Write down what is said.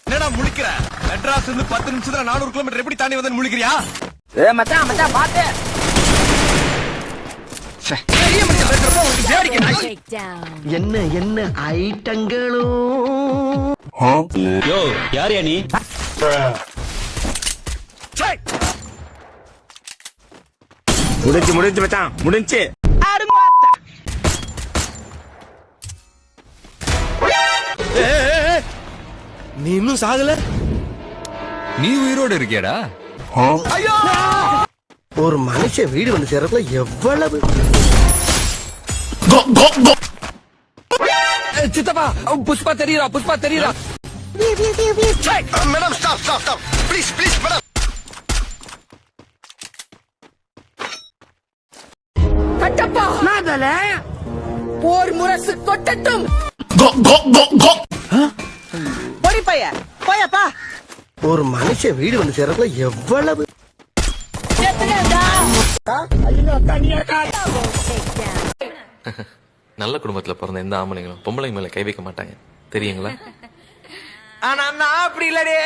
என்னடா முழிக்கிற? மெட்ராஸ் இருந்து 10 நிமிஷத்துல 400 கிலோமீட்டர் எப்படி தாண்டி வந்து முழிக்கிறியா? மச்சான் மச்சான் பாத்து. என்ன என்ன ஐட்டங்களோ. யோ யார் நீ? முடிஞ்சு மச்சான் முடிஞ்சு. நீ இன்னும் சாகல? நீ உயிரோடு இருக்கியாடா? ஒரு மனுஷன் வீடு வந்து சேர்றதுல எவ்வளவு. சித்தப்பா புஷ்பா தெரியுறா, புஷ்பா தெரியுறா. Madam stop please madam. Kattappa நாதல போர் முரசு கொட்டட்டும். போடி பைய போயப்பா. ஒரு மனுஷன் வீடு வந்து சேர்றதுல எவ்வளவு. நல்ல குடும்பத்துல பிறந்த எந்த ஆம்பளைங்களும் பொம்பளைங்க மேல கை வைக்க மாட்டாங்க தெரியுங்களா? ஆனா நான் அப்படி இல்லடே.